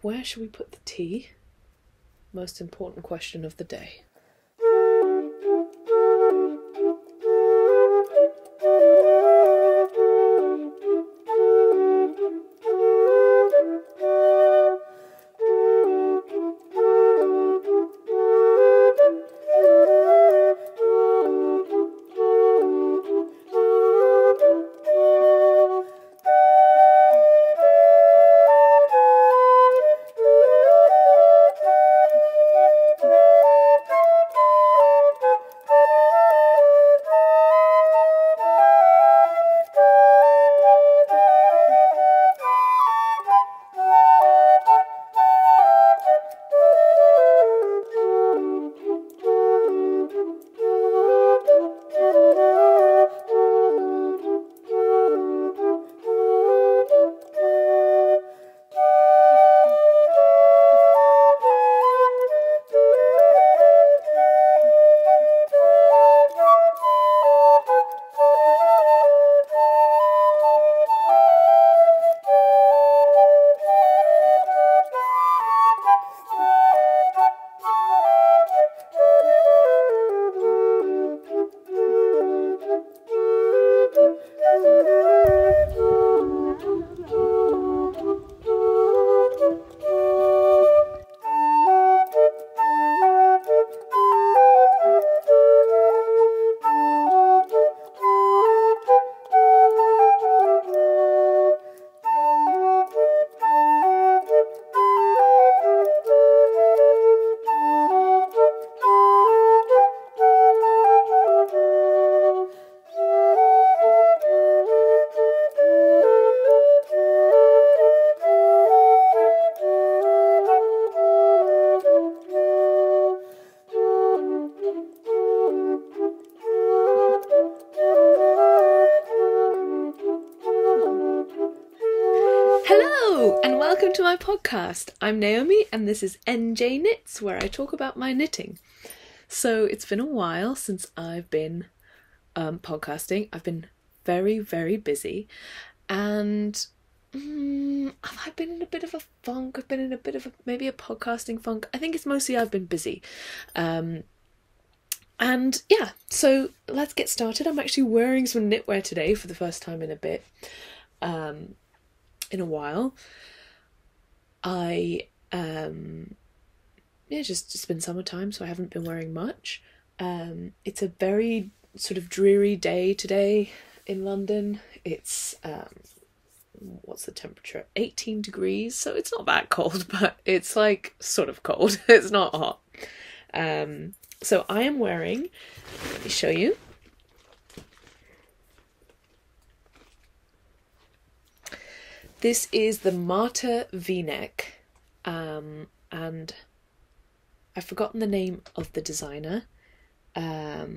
where should we put the tea? Most important question of the day. Welcome to my podcast. I'm Naomi and this is NJ Knits, where I talk about my knitting. So it's been a while since I've been podcasting. I've been very, very busy and I've been in a bit of a funk. I've been in a bit of maybe a podcasting funk. I think it's mostly I've been busy. And yeah, so let's get started. I'm actually wearing some knitwear today for the first time in a bit, in a while. It's been summertime, so I haven't been wearing much. It's a very sort of dreary day today in London. It's, what's the temperature? 18 degrees, so it's not that cold, but it's like sort of cold. It's not hot. So I am wearing, let me show you. This is the Marta V-neck, and I've forgotten the name of the designer, but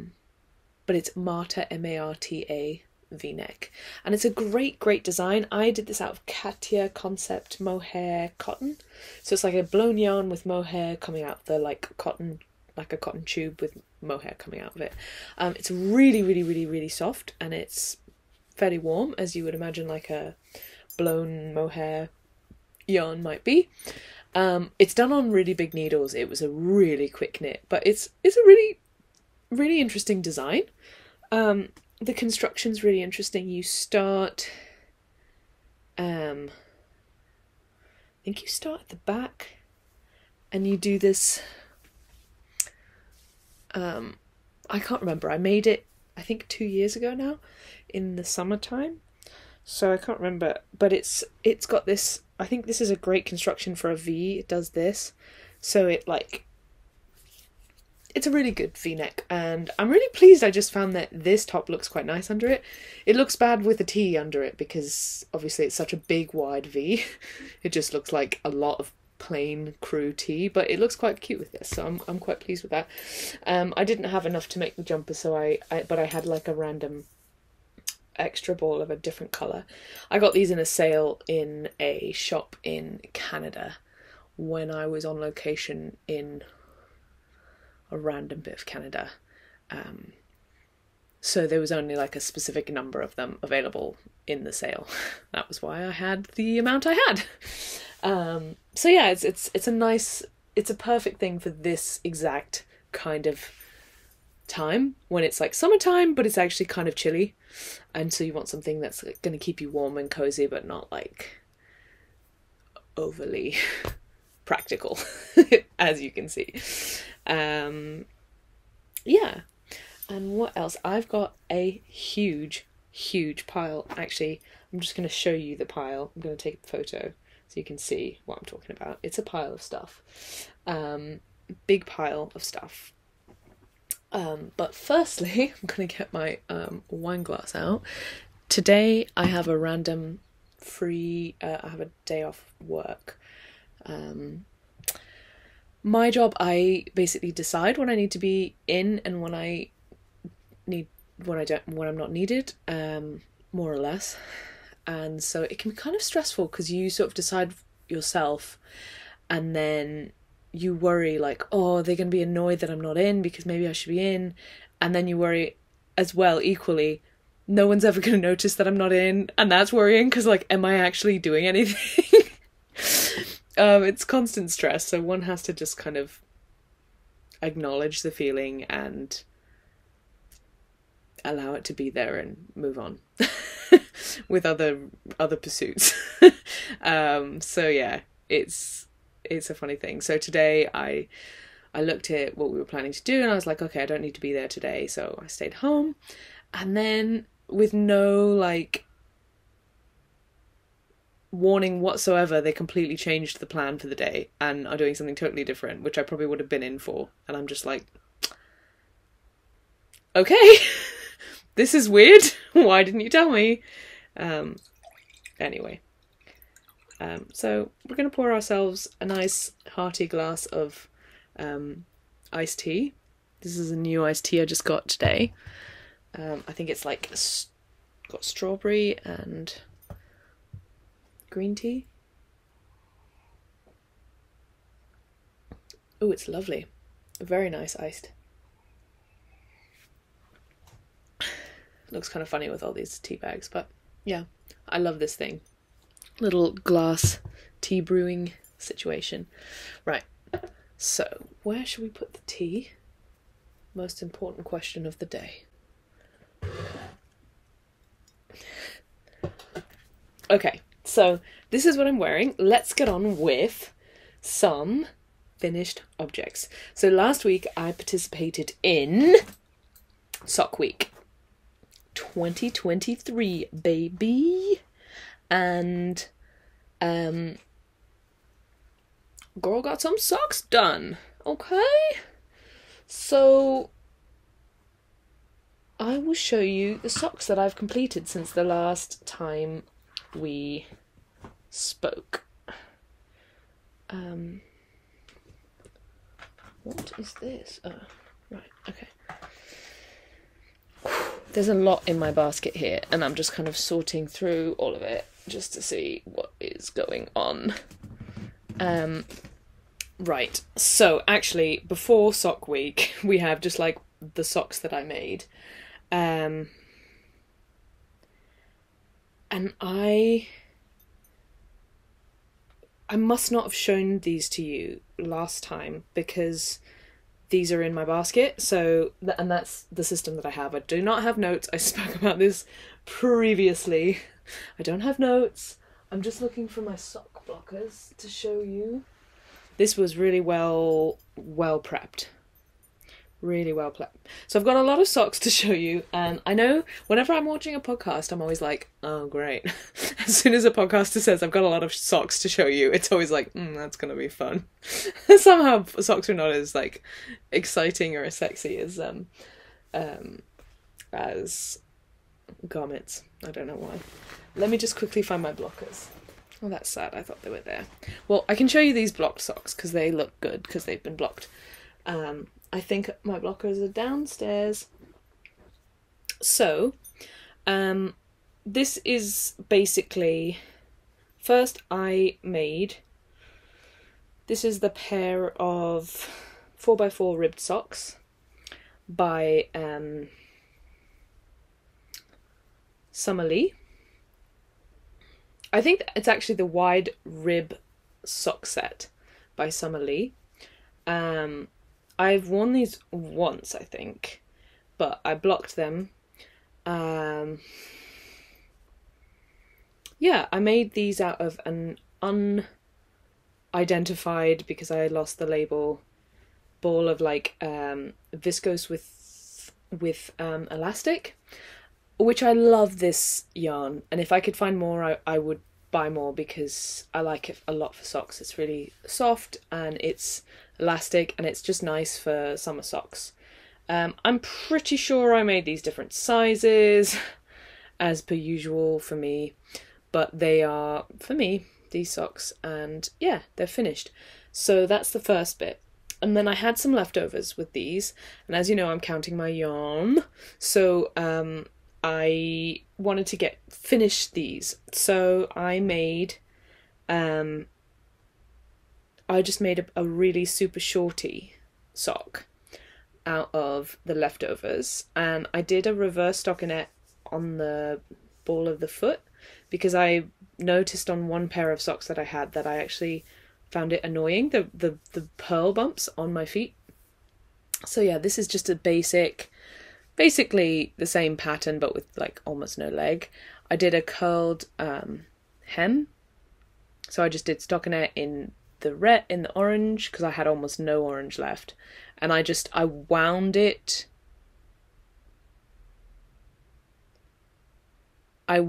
it's Marta, M-A-R-T-A V-neck, and it's a great design. I did this out of Katia Concept mohair cotton, so it's like a blown yarn with mohair coming out the cotton, like a cotton tube with mohair coming out of it. It's really soft, and it's fairly warm, as you would imagine like a blown mohair yarn might be. It's done on really big needles. It was a really quick knit, but it's a really interesting design. The construction's really interesting. You start, I think you start at the back and you do this, I can't remember. I made it, I think 2 years ago now in the summertime. So I can't remember, but it's got this, I think this is a great construction for a V. It does this. So it's a really good V-neck, and I'm really pleased. I just found that this top looks quite nice under it. It looks bad with a T under it because obviously it's such a big wide V. It just looks like a lot of plain crew tee, but it looks quite cute with this, so I'm quite pleased with that. I didn't have enough to make the jumper, so but I had like a random extra ball of a different colour. I got these in a sale in a shop in Canada when I was on location in a random bit of Canada. So there was only like a specific number of them available in the sale. That was why I had the amount I had. So yeah, it's a perfect thing for this exact kind of time, when it's like summertime but it's actually kind of chilly, and so you want something that's like going to keep you warm and cozy but not like overly practical, as you can see. Yeah. And what else? I've got a huge pile. Actually, I'm just going to show you the pile. I'm going to take a photo so you can see what I'm talking about. It's a pile of stuff. Big pile of stuff. But firstly, I'm going to get my wine glass out. Today I have a random free, I have a day off work. My job, I basically decide when I need to be in and when I'm not needed, more or less. And so it can be kind of stressful because you sort of decide yourself and then you worry like, oh, they're going to be annoyed that I'm not in because maybe I should be in. And then you worry as well, equally, no one's ever going to notice that I'm not in. And that's worrying because like, am I actually doing anything? It's constant stress. So one has to just kind of acknowledge the feeling and allow it to be there and move on with other pursuits. So yeah, it's a funny thing. So today I looked at what we were planning to do and I was like, okay, I don't need to be there today, so I stayed home. And then with no like warning whatsoever, they completely changed the plan for the day and are doing something totally different, which I probably would have been in for. And I'm just like, okay. This is weird. Why didn't you tell me? Anyway. So we're going to pour ourselves a nice hearty glass of iced tea. This is a new iced tea I just got today. I think it's like got strawberry and green tea. Oh, it's lovely. Very nice iced. Looks kind of funny with all these tea bags, but yeah, I love this thing. Little glass tea brewing situation. Right, so where should we put the tea? Most important question of the day. Okay, so this is what I'm wearing. Let's get on with some finished objects. So last week I participated in Sock Week 2023, baby. And girl got some socks done. Okay, so I will show you the socks that I've completed since the last time we spoke. What is this? Oh, right, okay. There's a lot in my basket here, and I'm just kind of sorting through all of it just to see what is going on. Right, so actually, before Sock Week, we have just like the socks that I made. And I must not have shown these to you last time because these are in my basket, so and that's the system that I have. I do not have notes. I spoke about this previously. I don't have notes. I'm just looking for my sock blockers to show you. This was really well prepped. Really well prepped. So I've got a lot of socks to show you, and I know whenever I'm watching a podcast, I'm always like, oh great. As soon as a podcaster says I've got a lot of socks to show you, it's always like, that's gonna be fun. Somehow socks are not as like exciting or as sexy as garments. I don't know why. Let me just quickly find my blockers. Oh, that's sad. I thought they were there. Well, I can show you these blocked socks because they look good because they've been blocked. I think my blockers are downstairs. So, this is basically, first I made, this is the pair of 4x4 ribbed socks by Summerlee. I think it's actually the wide rib sock set by Summerlee. I've worn these once, I think, but I blocked them. Yeah, I made these out of an unidentified, because I lost the label, ball of like viscose with elastic, which I love this yarn, and if I could find more I would buy more because I like it a lot for socks. It's really soft and it's elastic and it's just nice for summer socks. I'm pretty sure I made these different sizes as per usual for me, but they are, for me, these socks, and yeah, they're finished. So that's the first bit. And then I had some leftovers with these, and as you know, I'm counting my yarn, so I wanted to finish these. So I just made a really super shorty sock out of the leftovers, and I did a reverse stockinette on the ball of the foot because I noticed on one pair of socks that I had that I actually found it annoying, the pearl bumps on my feet. So yeah, this is just a basically the same pattern but with like almost no leg. I did a curled hem, so I just did stockinette in the orange because I had almost no orange left, and I wound it. I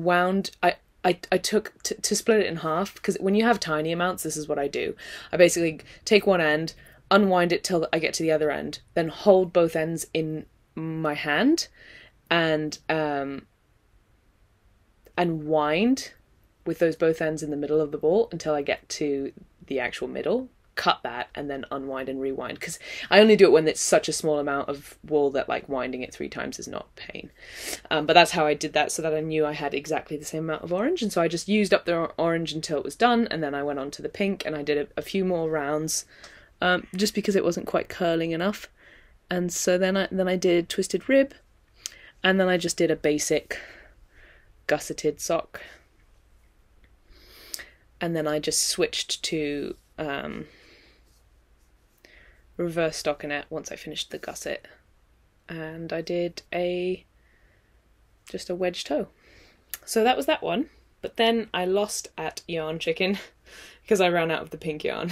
took to split it in half, because when you have tiny amounts, this is what I do. I basically take one end, unwind it till I get to the other end, then hold both ends in my hand, and wind with those both ends in the middle of the ball until I get to the actual middle, cut that, and then unwind and rewind, because I only do it when it's such a small amount of wool that like winding it 3 times is not pain. But that's how I did that, so that I knew I had exactly the same amount of orange, and so I just used up the orange until it was done, and then I went on to the pink, and I did a few more rounds, just because it wasn't quite curling enough. And so then I did twisted rib, and then I just did a basic gusseted sock, and then I just switched to reverse stockinette once I finished the gusset, and I did just a wedge toe. So that was that one, but then I lost at Yarn Chicken because I ran out of the pink yarn.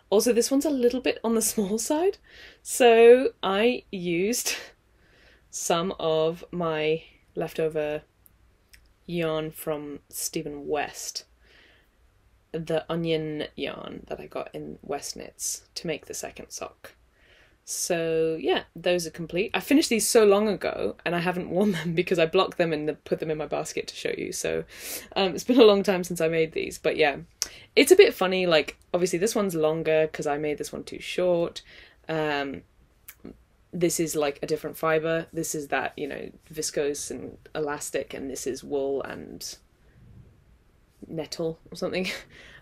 Also, this one's a little bit on the small side, so I used some of my leftover yarn from Stephen West, the onion yarn that I got in West Knits, to make the second sock. So yeah, those are complete. I finished these so long ago and I haven't worn them because I blocked them and put them in my basket to show you. So it's been a long time since I made these, but yeah, it's a bit funny. Like obviously this one's longer because I made this one too short. This is like a different fibre. This is that, you know, viscose and elastic, and this is wool and nettle or something.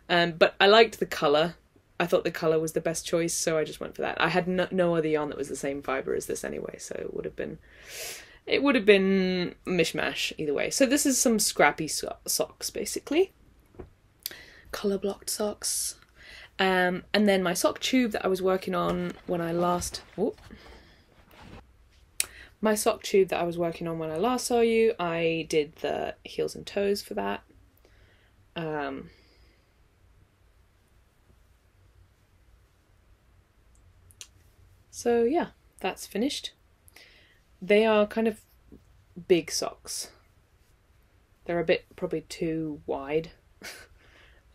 But I liked the colour. I thought the colour was the best choice, so I just went for that. I had no other yarn that was the same fibre as this anyway, so it would have been mishmash either way. So this is some scrappy socks, basically. Colour blocked socks. And then my sock tube that I was working on when I last... My sock tube that I was working on when I last saw you, I did the heels and toes for that. So yeah, that's finished. They are kind of big socks. They're a bit probably too wide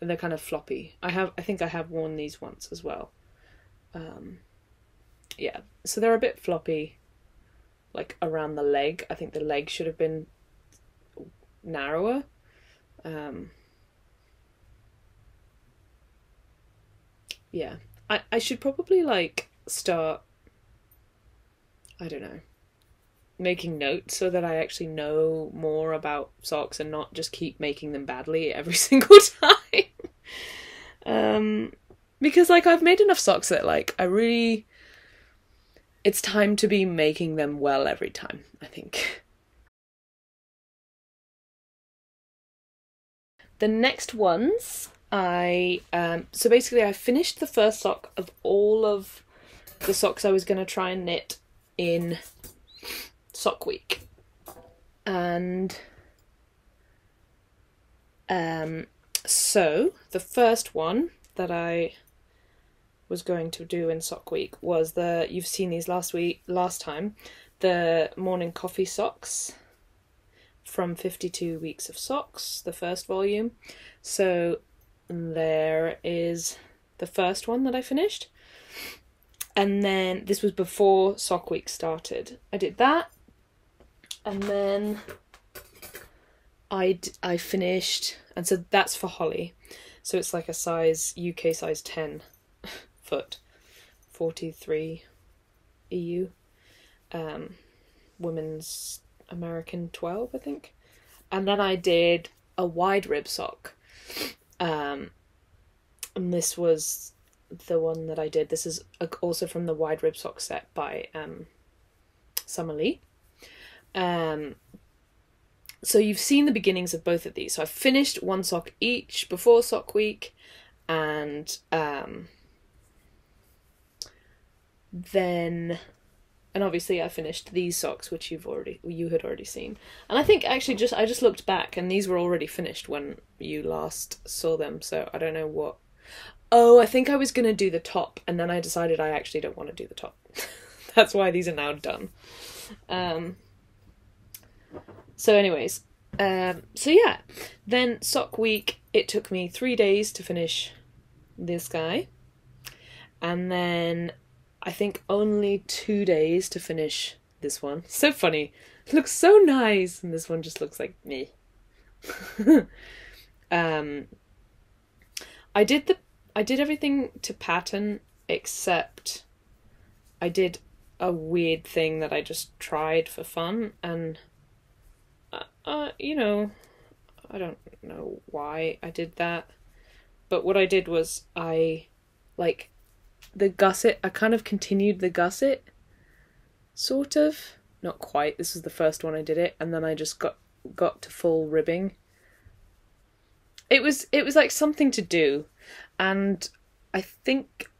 and they're kind of floppy. I think I have worn these once as well. Yeah, so they're a bit floppy, like around the leg. I think the leg should have been narrower. Yeah, I should probably like start, I don't know, making notes so that I actually know more about socks and not just keep making them badly every single time. Because like I've made enough socks that like it's time to be making them well every time, I think. the next ones, so basically I finished the first sock of all of the socks I was going to try and knit in sock week. And so the first one that I was going to do in sock week was you've seen these last time, the morning coffee socks from 52 Weeks of Socks, the first volume. So there is the first one that I finished. And then this was before sock week started. I did that. And then I finished, and so that's for Holly. So it's like a UK size 10 foot, 43 EU, women's American 12, I think. And then I did a wide rib sock. And this was the one that I did. This is also from the wide rib sock set by Summer Lee. So you've seen the beginnings of both of these. So I finished one sock each before sock week, and then obviously I finished these socks, which you had already seen. And I think actually I just looked back, and these were already finished when you last saw them. So I don't know what. Oh, I think I was going to do the top, and then I decided I actually don't want to do the top. That's why these are now done. So anyways, so yeah, then sock week, it took me 3 days to finish this guy. And then I think only 2 days to finish this one. So funny. It looks so nice. And this one just looks like me. I did everything to pattern, except I did a weird thing that I just tried for fun, and I don't know why I did that, but what I did was I kind of continued the gusset, sort of, not quite. This was the first one I did it, and then I just got to full ribbing. It was like something to do, and I think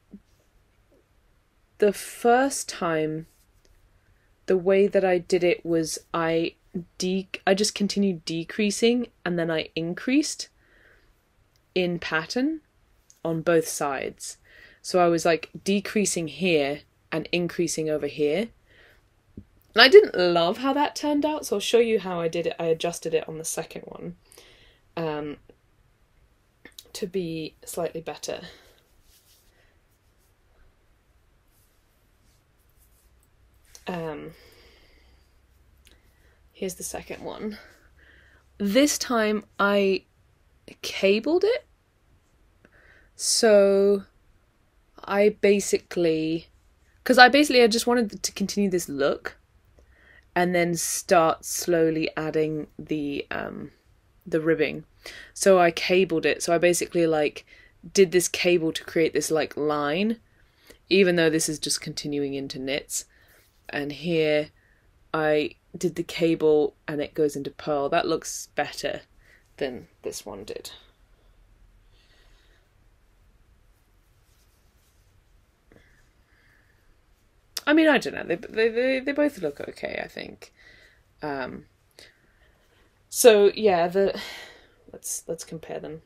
the first time the way that I did it was I just continued decreasing, and then I increased in pattern on both sides. So I was like decreasing here and increasing over here. And I didn't love how that turned out, so I'll show you how I did it. I adjusted it on the second one to be slightly better. Here's the second one. This time I cabled it. So I basically just wanted to continue this look and then start slowly adding the ribbing. So I cabled it. So I basically did this cable to create this line, even though this is just continuing into knits. And here I did the cable and it goes into purl. That looks better than this one did. I mean, I don't know. They both look okay, I think. So yeah, let's compare them.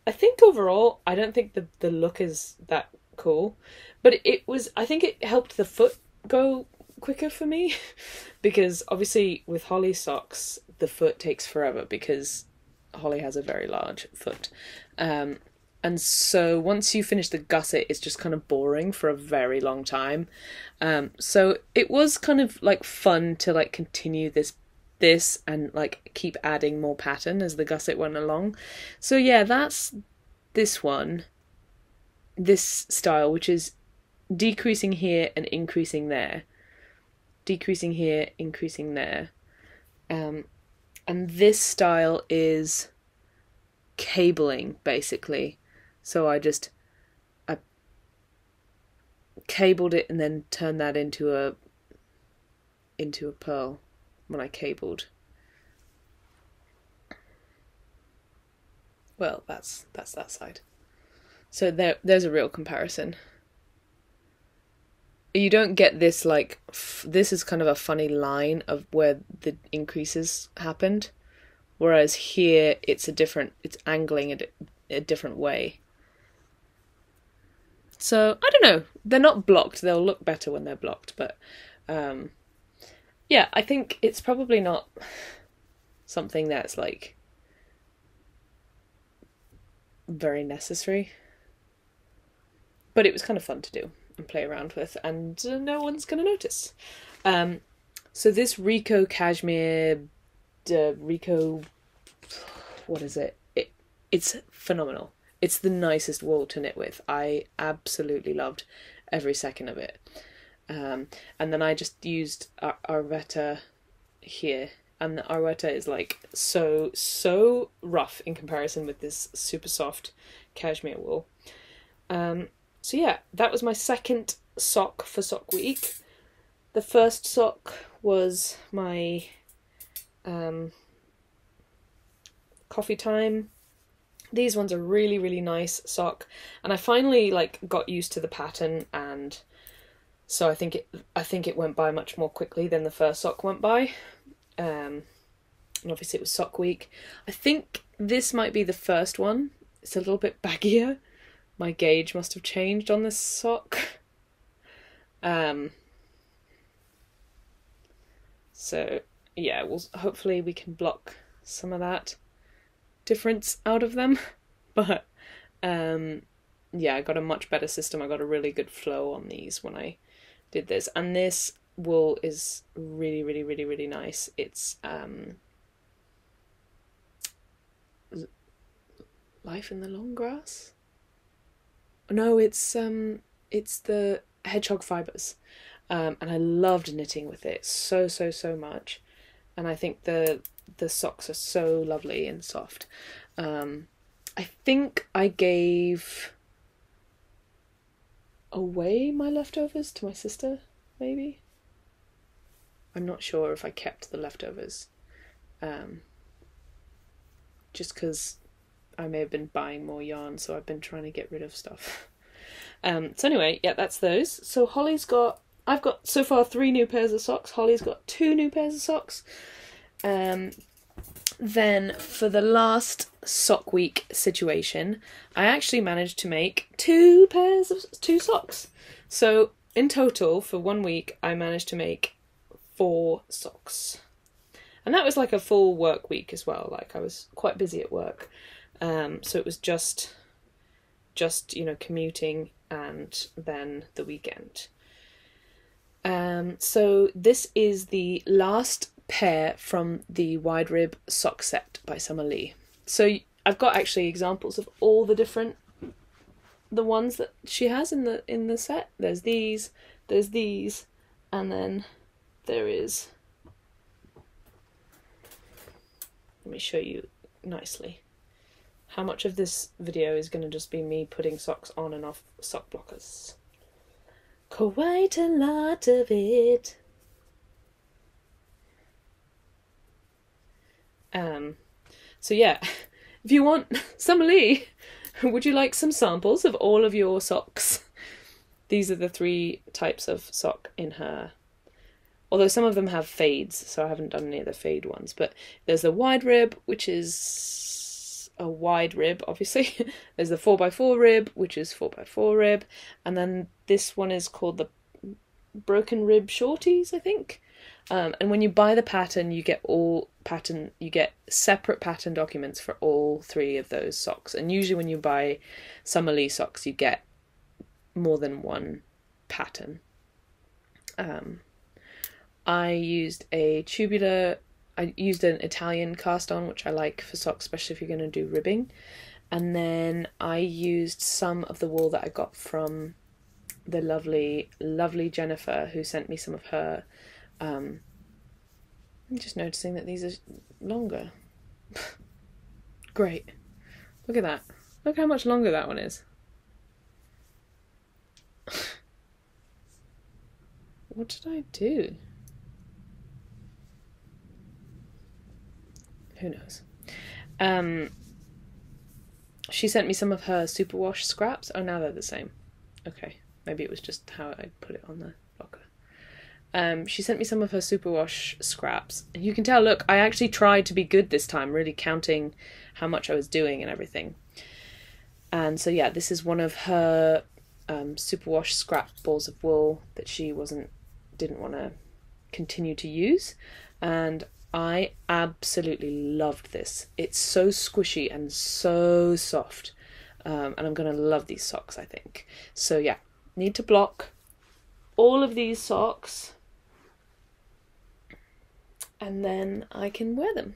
I think overall, I don't think the look is that cool, but I think it helped the foot go quicker for me, because obviously with Holly's socks the foot takes forever because Holly has a very large foot, and so once you finish the gusset it's just kind of boring for a very long time, so it was kind of fun to continue this and keep adding more pattern as the gusset went along. So yeah, that's this style, which is decreasing here and increasing there, decreasing here, increasing there, and this style is cabling basically. So I cabled it and then turned that into a purl when I cabled. Well, that's that side. So there's a real comparison. You don't get this, like, this is kind of a funny line of where the increases happened, whereas here it's angling a different way. So, I don't know, they're not blocked, they'll look better when they're blocked, but yeah, I think it's probably not something that's, like, very necessary, but it was kind of fun to do and play around with, and no one's gonna notice. So this Rico Cashmere, Rico, what is it? It's phenomenal. It's the nicest wool to knit with. I absolutely loved every second of it. And then I just used Arvetta here, and the Arvetta is like so rough in comparison with this super soft cashmere wool. So yeah, that was my second sock for Sock Week. The first sock was my coffee time. These ones are really, really nice sock, and I finally like got used to the pattern, and so I think it went by much more quickly than the first sock went by. And obviously it was Sock Week. I think this might be the first one. It's a little bit baggier. My gauge must have changed on this sock. So yeah, hopefully we can block some of that difference out of them. But yeah, I got a much better system. I got a really good flow on these when I did this. And this wool is really, really, really, really nice. It's Life in the Long Grass? No, it's the Hedgehog Fibres. And I loved knitting with it so much. And I think the socks are so lovely and soft. I think I gave away my leftovers to my sister, maybe? I'm not sure if I kept the leftovers. Just because I may have been buying more yarn, so I've been trying to get rid of stuff. So anyway, yeah, that's those. So I've got so far 3 new pairs of socks. Holly's got 2 new pairs of socks. Then for the last Sock Week situation, I actually managed to make 2 socks. So in total, for 1 week, I managed to make 4 socks. And that was like a full work week as well. Like, I was quite busy at work. So it was just commuting and then the weekend. So this is the last pair from the wide rib sock set by Summer Lee. So I've got actually examples of all the ones that she has in the set. There's these, and then there is, let me show you nicely. How much of this video is going to just be me putting socks on and off sock blockers? Quite a lot of it. So yeah, if you want, Summer Lee, would you like some samples of all of your socks? These are the 3 types of sock in her. Although some of them have fades, so I haven't done any of the fade ones. But there's the wide rib, which is a wide rib, obviously. There's the 4x4 rib, which is 4x4 rib. And then this one is called the broken rib shorties, I think. And when you buy the pattern, you get separate pattern documents for all 3 of those socks. And usually when you buy Summer Lee socks, you get more than 1 pattern. I used an Italian cast on, which I like for socks, especially if you're going to do ribbing. And then I used some of the wool that I got from the lovely, lovely Jennifer, who sent me some of her. I'm just noticing that these are longer. Great. Look at that. Look how much longer that one is. What did I do? Who knows? she sent me some of her superwash scraps. Oh, now they're the same. Okay, maybe it was just how I put it on the blocker. She sent me some of her superwash scraps. And you can tell, look, I actually tried to be good this time, really counting how much I was doing and everything. And so, yeah, this is one of her superwash scrap balls of wool that she didn't want to continue to use. And I absolutely loved this. It's so squishy and so soft. And I'm going to love these socks, I think. So yeah, need to block all of these socks. And then I can wear them.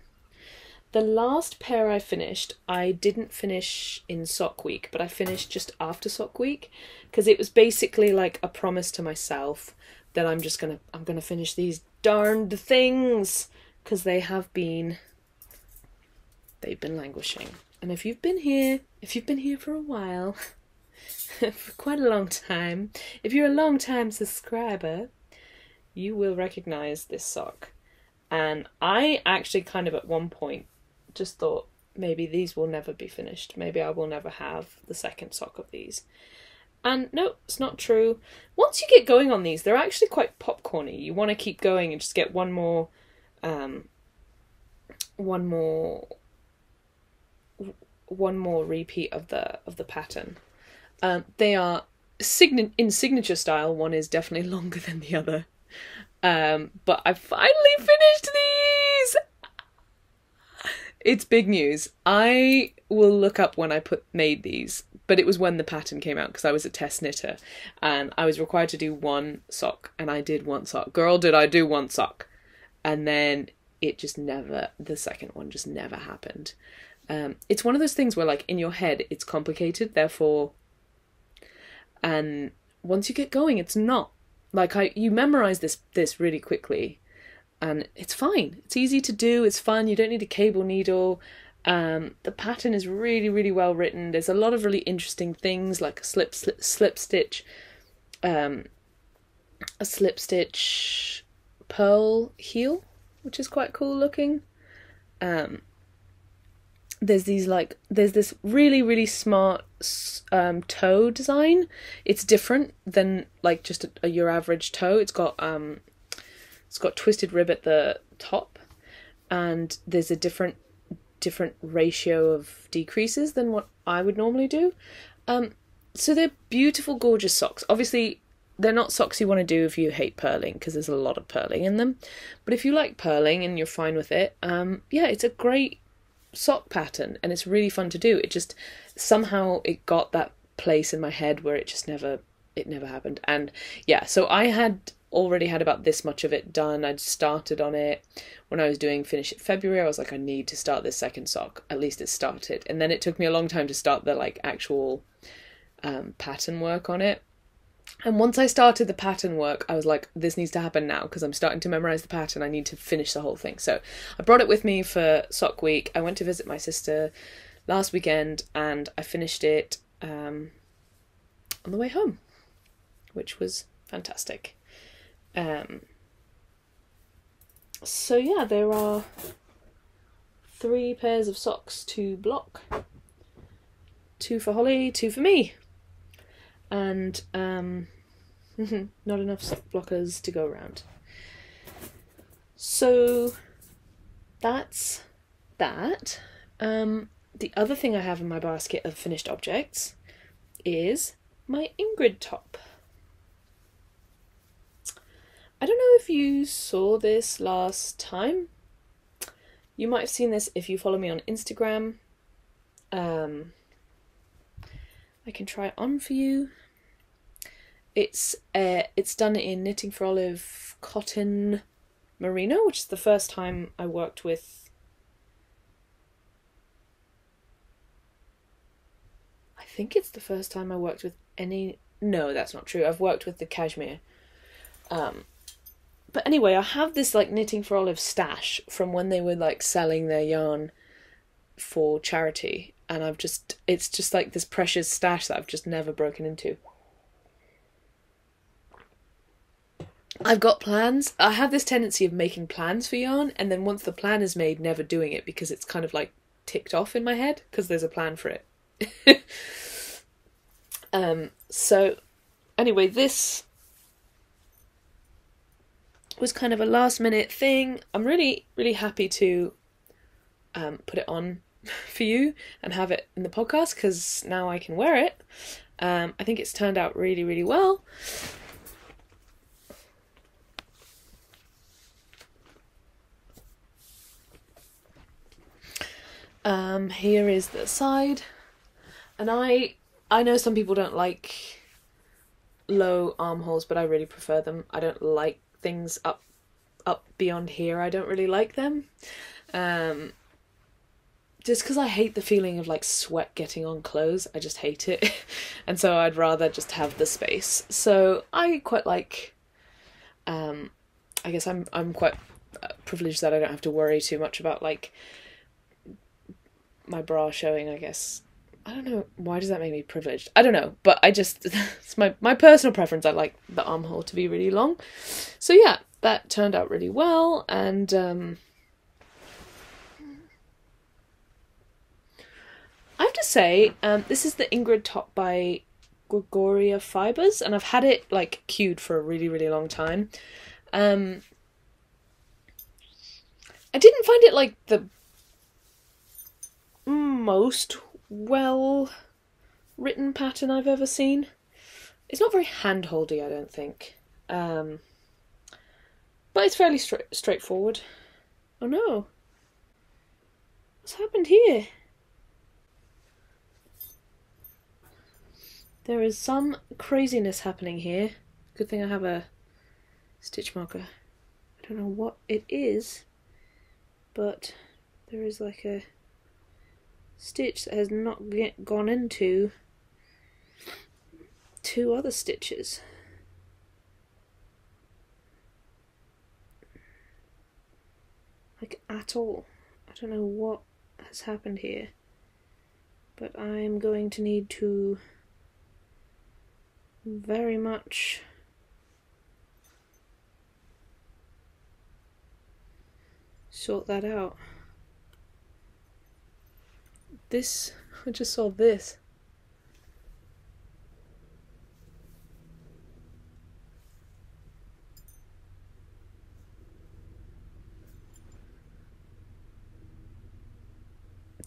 The last pair I finished, I didn't finish in sock week, but I finished just after sock week, because it was basically like a promise to myself that I'm gonna finish these darned things, because they've been languishing. And if you've been here for a while, for quite a long time, if you're a long time subscriber, you will recognize this sock. And I actually kind of at one point just thought, maybe these will never be finished. Maybe I will never have the second sock of these. And no, it's not true. Once you get going on these, they're actually quite popcorny. You want to keep going and just get one more repeat of the pattern. They are in signature style. One is definitely longer than the other. But I finally finished these! It's big news. I will look up when I made these, but it was when the pattern came out, because I was a test knitter and I was required to do one sock, and I did one sock. Girl, did I do one sock. And then the second one just never happened. It's one of those things where, like, in your head it's complicated, therefore, and once you get going, it's not. Like, you memorize this really quickly, and it's fine. It's easy to do. It's fun. You don't need a cable needle. The pattern is really, really well written. There's a lot of really interesting things, like a slip stitch pearl heel, which is quite cool looking. There's this really, really smart toe design. It's different than like just your average toe. It's got twisted rib at the top, and there's a different ratio of decreases than what I would normally do. So they're beautiful, gorgeous socks. Obviously, they're not socks you want to do if you hate purling, because there's a lot of purling in them. But if you like purling and you're fine with it, yeah, it's a great sock pattern, and it's really fun to do. It just somehow it got that place in my head where it never happened. And yeah, so I had already had about this much of it done. I'd started on it when I was doing Finish It February. I was like, I need to start this second sock. At least it started. And then it took me a long time to start the like actual pattern work on it. And once I started the pattern work, I was like, this needs to happen now, because I'm starting to memorize the pattern. I need to finish the whole thing. So I brought it with me for sock week. I went to visit my sister last weekend, and I finished it on the way home, which was fantastic. So yeah, there are 3 pairs of socks to block. 2 for Holly, 2 for me. And not enough sock blockers to go around. So that's that. The other thing I have in my basket of finished objects is my Ingrid top. I don't know if you saw this last time. You might have seen this if you follow me on Instagram. I can try it on for you. It's done in Knitting for Olive cotton merino, which is the first time I worked with. I think it's the first time I worked with any. No, that's not true. I've worked with the cashmere. But anyway, I have this like Knitting for Olive stash from when they were like selling their yarn for charity, and it's just like this precious stash that I've just never broken into. I've got plans. I have this tendency of making plans for yarn, and then once the plan is made, never doing it, because it's kind of like ticked off in my head because there's a plan for it. So anyway, this was kind of a last minute thing. I'm really, really happy to put it on for you and have it in the podcast, because now I can wear it. I think it's turned out really, really well. Here is the side, and I know some people don't like low armholes, but I really prefer them. I don't like things up beyond here. I don't really like them, just because I hate the feeling of like sweat getting on clothes. I just hate it. And so I'd rather just have the space. So I quite like, I guess I'm quite privileged that I don't have to worry too much about like my bra showing, I guess. I don't know, why does that make me privileged? I don't know, but I just, it's my personal preference. I like the armhole to be really long. So yeah, that turned out really well, and I have to say, this is the Ingrid top by Gregoria Fibres, and I've had it like queued for a really, really long time. I didn't find it like the most well written pattern I've ever seen. It's not very hand-holdy, I don't think. But it's fairly straightforward. Oh no. What's happened here? There is some craziness happening here. Good thing I have a stitch marker. I don't know what it is, but there is like a stitch that has not gone into two other stitches. Like at all. I don't know what has happened here, but I am going to need to very much sort that out. This, I just saw this.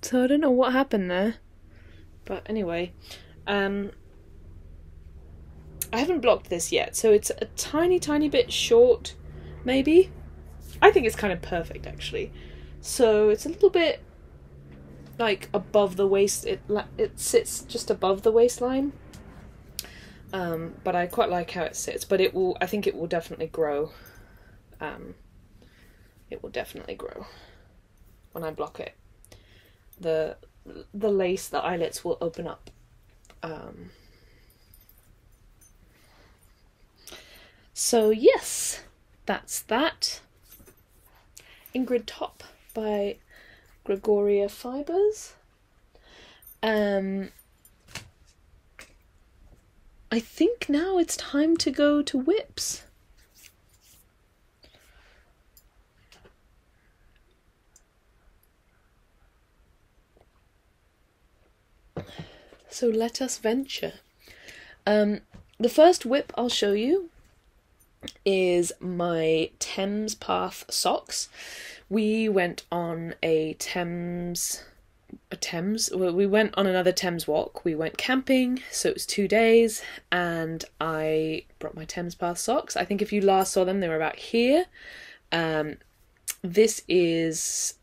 So I don't know what happened there, but anyway, I haven't blocked this yet, so it's a tiny bit short, maybe. I think it's kind of perfect, actually. So it's a little bit like above the waist. It sits just above the waistline, but I quite like how it sits. But it will, I think it will definitely grow. It will definitely grow when I block it. The lace, the eyelets will open up. So yes, that's that. Ingrid top by Gregoria Fibres. I think now it's time to go to whips. So let us venture. The first whip I'll show you is my Thames Path socks. We went on we went on another Thames walk. We went camping, so it was 2 days, and I brought my Thames Path socks. I think if you last saw them, they were about here. This is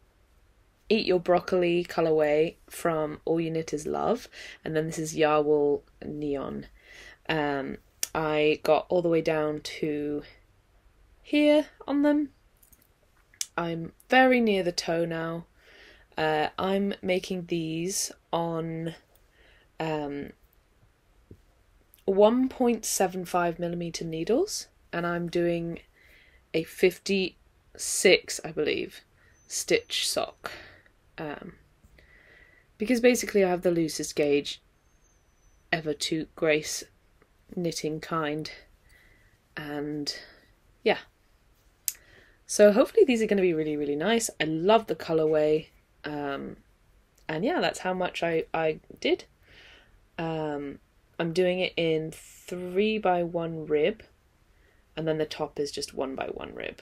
Eat Your Broccoli colourway from All You Knit Is Love, and then this is Yarwool Neon. I got all the way down to here on them. I'm very near the toe now. I'm making these on 1.75mm needles, and I'm doing a 56, I believe, stitch sock. Because basically I have the loosest gauge ever to grace knitting kind, and yeah, so hopefully these are going to be really, really nice. I love the colourway, and yeah, that's how much I did. I'm doing it in 3x1 rib, and then the top is just 1x1 rib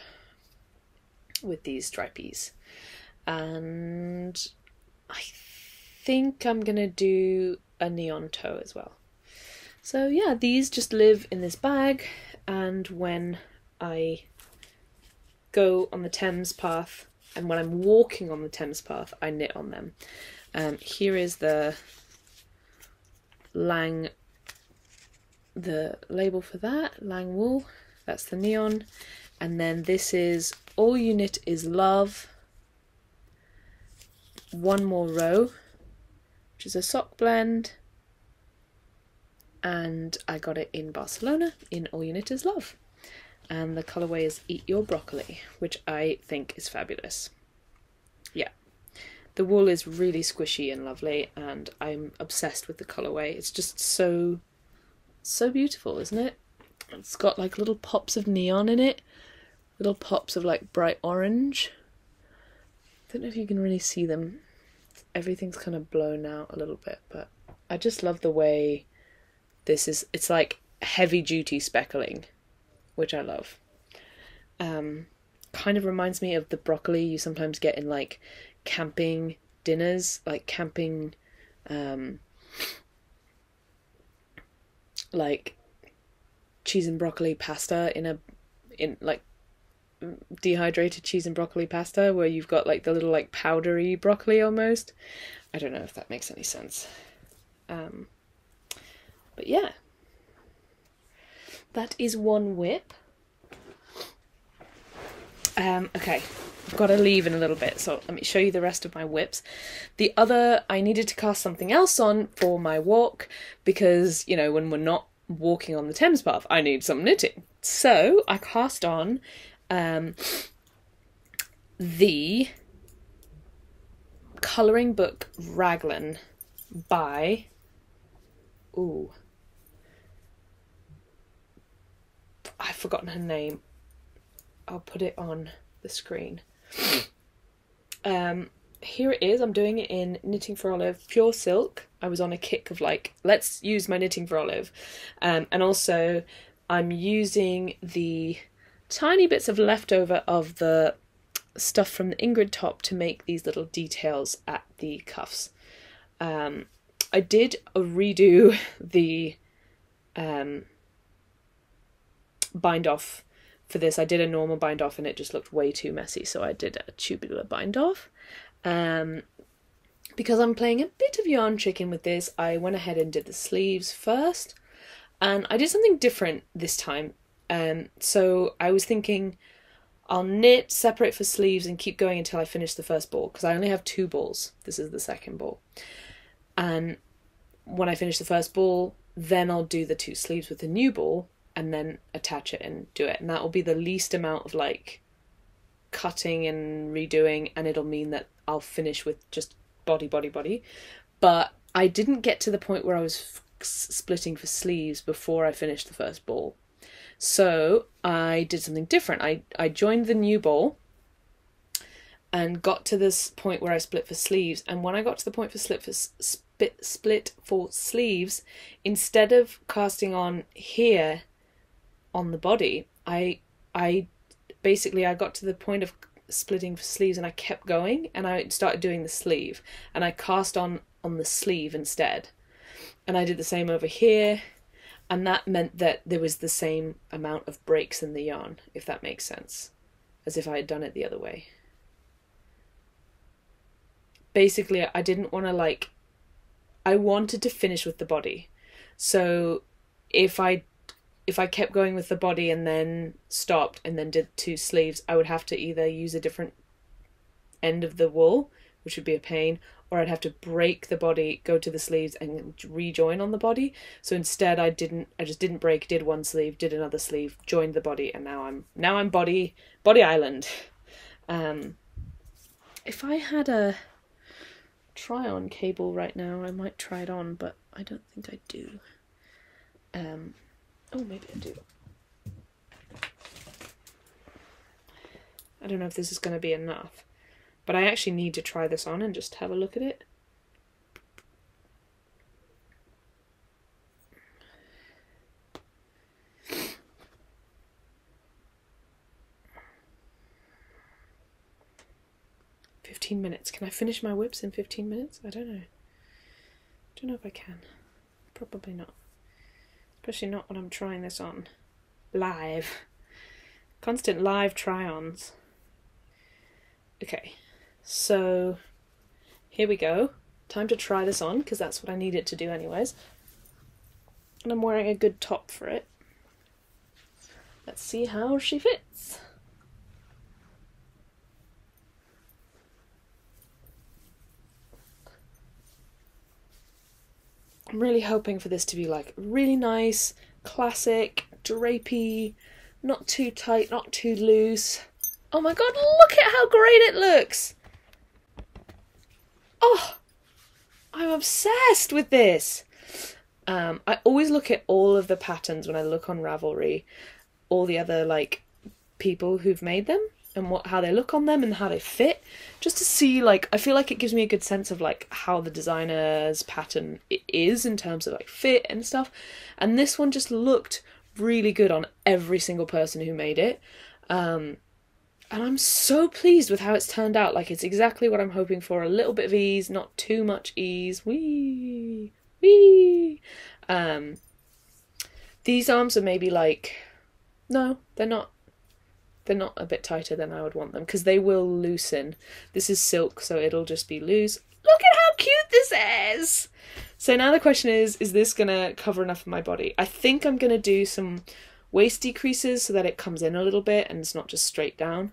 with these stripies. And I think I'm gonna do a neon toe as well. So yeah, these just live in this bag, and when I go on the Thames path and when I'm walking on the Thames path, I knit on them. Here is the label for that, Lang wool, that's the neon. And then this is All You Knit Is Love, one more row, which is a sock blend, and I got it in Barcelona in All You Knit Is Love. And the colourway is Eat Your Broccoli, which I think is fabulous. Yeah, the wool is really squishy and lovely, and I'm obsessed with the colourway. It's just so beautiful, isn't it? It's got like little pops of neon in it, little pops of like bright orange. I don't know if you can really see them. Everything's kind of blown out a little bit, but I just love the way this is. It's like heavy duty speckling, which I love. Kind of reminds me of the broccoli you sometimes get in like camping dinners, like camping like cheese and broccoli pasta in like dehydrated cheese and broccoli pasta, where you've got like the little like powdery broccoli almost. I don't know if that makes any sense. But yeah, that is one whip. Okay, I've got to leave in a little bit, so let me show you the rest of my whips. I needed to cast something else on for my walk, because, you know, when we're not walking on the Thames path, I need some knitting. So I cast on the colouring book Raglan by... Ooh. I've forgotten her name. I'll put it on the screen. Here it is. I'm doing it in Knitting for Olive Pure Silk. I was on a kick of like, let's use my Knitting for Olive. And also I'm using the tiny bits of leftover of the stuff from the Ingrid top to make these little details at the cuffs. I did redo the bind off for this. I did a normal bind off and it just looked way too messy, so I did a tubular bind off. Because I'm playing a bit of yarn tricking with this, I went ahead and did the sleeves first, and I did something different this time. So I was thinking I'll knit separate for sleeves and keep going until I finish the first ball, because I only have 2 balls. This is the second ball. And when I finish the first ball, then I'll do the 2 sleeves with the new ball and then attach it and do it. And that will be the least amount of like cutting and redoing, and it'll mean that I'll finish with just body. But I didn't get to the point where I was splitting for sleeves before I finished the first ball. So I did something different. I joined the new ball and got to this point where I split for sleeves. And when I got to the point for split for sleeves, instead of casting on here on the body, I basically got to the point of splitting for sleeves and I kept going, and I started doing the sleeve and I cast on the sleeve instead. And I did the same over here, and that meant that there was the same amount of breaks in the yarn, if that makes sense, as if I had done it the other way. Basically, I didn't want to I wanted to finish with the body. So if I kept going with the body and then stopped and then did 2 sleeves, I would have to either use a different end of the wool, which would be a pain, or I'd have to break the body, go to the sleeves and rejoin on the body. So instead I just didn't break, did 1 sleeve, did another sleeve, joined the body, and now I'm body island. If I had a try-on cable right now, I might try it on, but I don't think I do. Oh, maybe I do. I don't know if this is going to be enough, but I actually need to try this on and just have a look at it. 15 minutes. Can I finish my whips in 15 minutes? I don't know. Don't know if I can. Probably not. Especially not when I'm trying this on live. Constant live try-ons. Okay, so here we go. Time to try this on, because that's what I need it to do anyways. And I'm wearing a good top for it. Let's see how she fits. I'm really hoping for this to be like really nice, classic, drapey, not too tight, not too loose. Oh my god, look at how great it looks! Oh, I'm obsessed with this! I always look at all of the patterns when I look on Ravelry, all the other like people who've made them and how they look on them and how they fit, just to see, like, I feel like it gives me a good sense of like how the designer's pattern is in terms of like fit and stuff. And this one just looked really good on every single person who made it. And I'm so pleased with how it's turned out. Like, it's exactly what I'm hoping for. A little bit of ease, not too much ease. Wee! Wee! These arms are maybe like... No, they're not. They're not a bit tighter than I would want them, because they will loosen. This is silk, so it'll just be loose. Look at how cute this is! So now the question is this going to cover enough of my body? I think I'm going to do some waist decreases so that it comes in a little bit and it's not just straight down.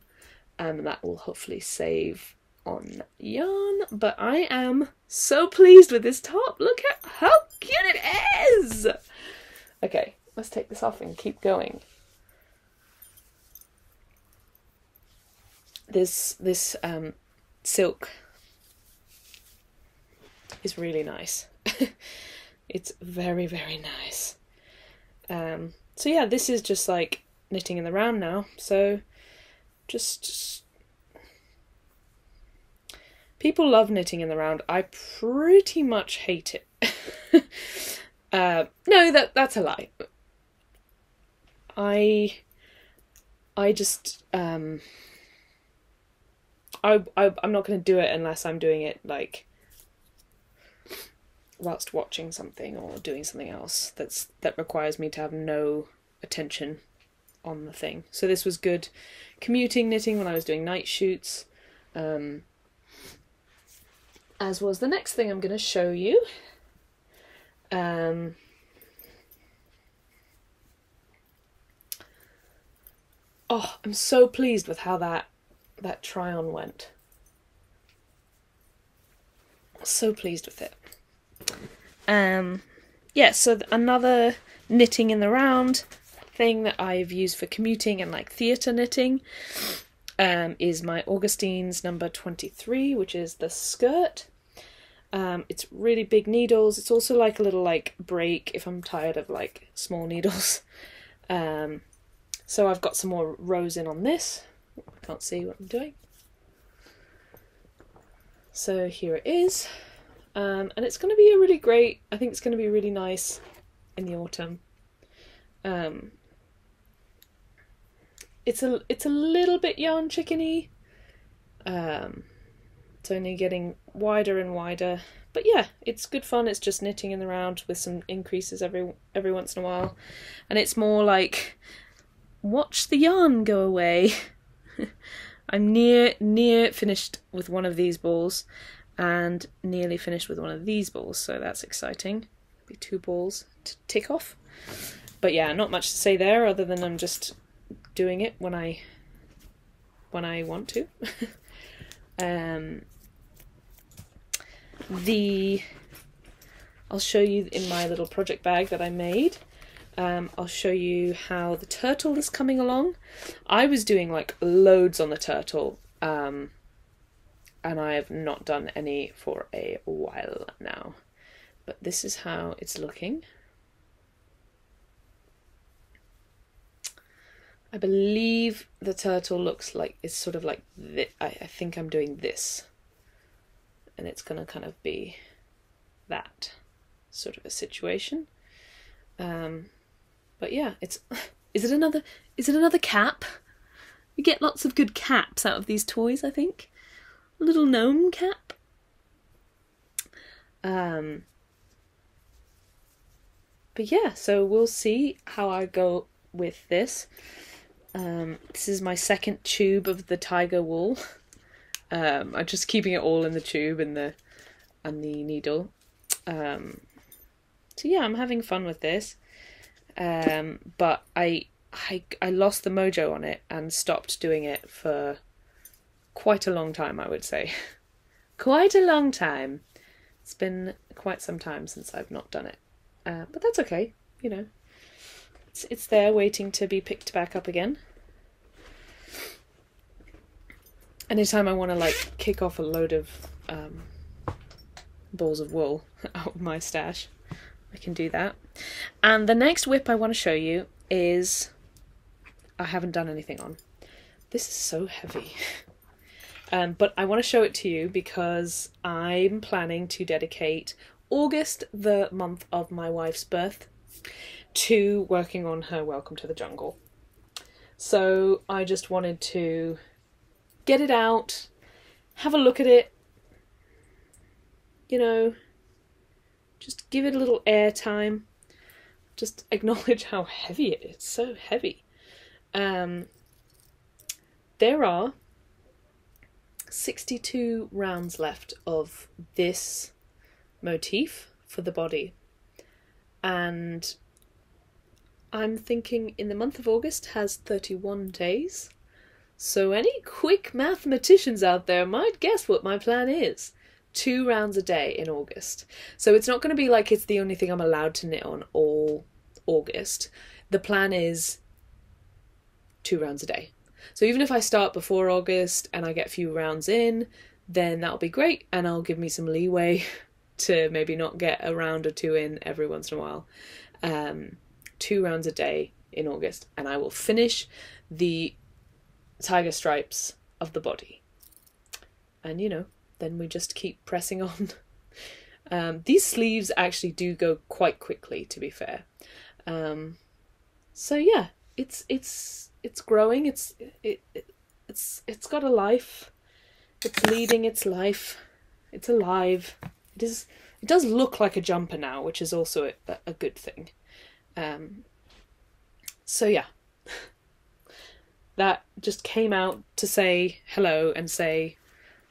And that will hopefully save on yarn. But I am so pleased with this top. Look at how cute it is! Okay, let's take this off and keep going. This silk is really nice. It's very, very nice. So yeah, this is just like knitting in the round now. So just people love knitting in the round. I pretty much hate it. No, that's a lie. I just I'm not going to do it unless I'm doing it like whilst watching something or doing something else that requires me to have no attention on the thing. So this was good commuting knitting when I was doing night shoots, as was the next thing I'm going to show you. Oh, I'm so pleased with how that try-on went. So pleased with it. Yeah, so another knitting in the round thing that I've used for commuting and like theatre knitting is my Augustines number 23, which is the skirt. It's really big needles. It's also like a little like break if I'm tired of like small needles. So I've got some more rows in on this. I can't see what I'm doing. So here it is. And it's going to be a really great, I think it's going to be really nice in the autumn. It's a little bit yarn chickeny. It's only getting wider and wider. But yeah, it's good fun. It's just knitting in the round with some increases every once in a while. And it's more like, watch the yarn go away. I'm near finished with one of these balls and nearly finished with one of these balls, so that's exciting. Be 2 balls to tick off. But yeah, not much to say there other than I'm just doing it when I want to. I'll show you in my little project bag that I made. I'll show you how the turtle is coming along. I was doing like loads on the turtle, and I have not done any for a while now. But this is how it's looking. I believe the turtle looks like it's sort of like this. I think I'm doing this, and it's gonna kind of be that sort of a situation. But yeah, is it another cap? We get lots of good caps out of these toys, I think. little gnome cap. But yeah, so we'll see how I go with this. This is my second tube of the tiger wool. I'm just keeping it all in the tube and the needle. So yeah, I'm having fun with this. But I lost the mojo on it and stopped doing it for quite a long time, I would say. Quite a long time. It's been quite some time since I've not done it. But that's okay, you know. It's there waiting to be picked back up again. Anytime I want to like kick off a load of balls of wool out of my stash, I can do that. And the next whip I want to show you is, I haven't done anything on. This is so heavy. But I want to show it to you because I'm planning to dedicate August, the month of my wife's birth, to working on her Welcome to the Jungle. So I just wanted to get it out, have a look at it, you know, just give it a little air time, just acknowledge how heavy it is. It's so heavy. There are 62 rounds left of this motif for the body, and I'm thinking in the month of August has 31 days, so any quick mathematicians out there might guess what my plan is. 2 rounds a day in August. So it's not going to be like it's the only thing I'm allowed to knit on all August. The plan is 2 rounds a day. So even if I start before August and I get a few rounds in, then that'll be great, and I'll give me some leeway to maybe not get a round or 2 in every once in a while. 2 rounds a day in August, and I will finish the tiger stripes of the body. And you know, then we just keep pressing on. These sleeves actually do go quite quickly, to be fair. So yeah, it's growing. It's got a life. It's leading its life. It's alive. It does look like a jumper now, which is also a good thing. So yeah, that just came out to say hello and say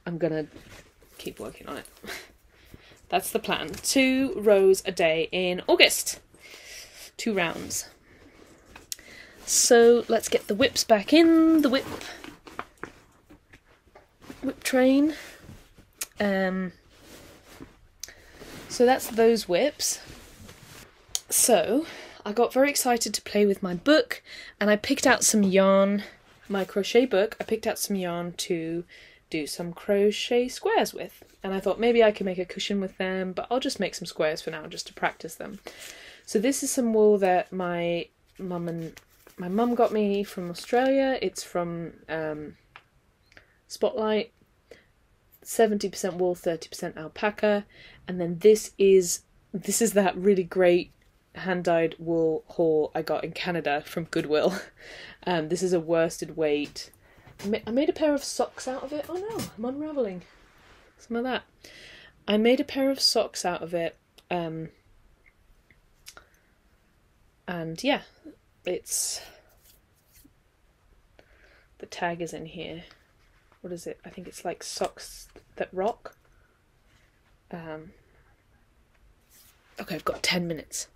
I'm gonna keep working on it. That's the plan. 2 rows a day in August. 2 rounds. So let's get the whips back in the whip train. So that's those whips. So I got very excited to play with my book, and I picked out some yarn, my crochet book. I picked out some yarn to do some crochet squares with, and I thought maybe I could make a cushion with them, but I'll just make some squares for now just to practice them. So this is some wool that my mum got me from Australia. It's from Spotlight. 70% wool, 30% alpaca, and then this is that really great hand-dyed wool haul I got in Canada from Goodwill. This is a worsted weight. I made a pair of socks out of it. Oh no, I'm unravelling some of that. I made a pair of socks out of it, and yeah, it's, the tag is in here. What is it? I think it's like socks that rock. Okay, I've got 10 minutes.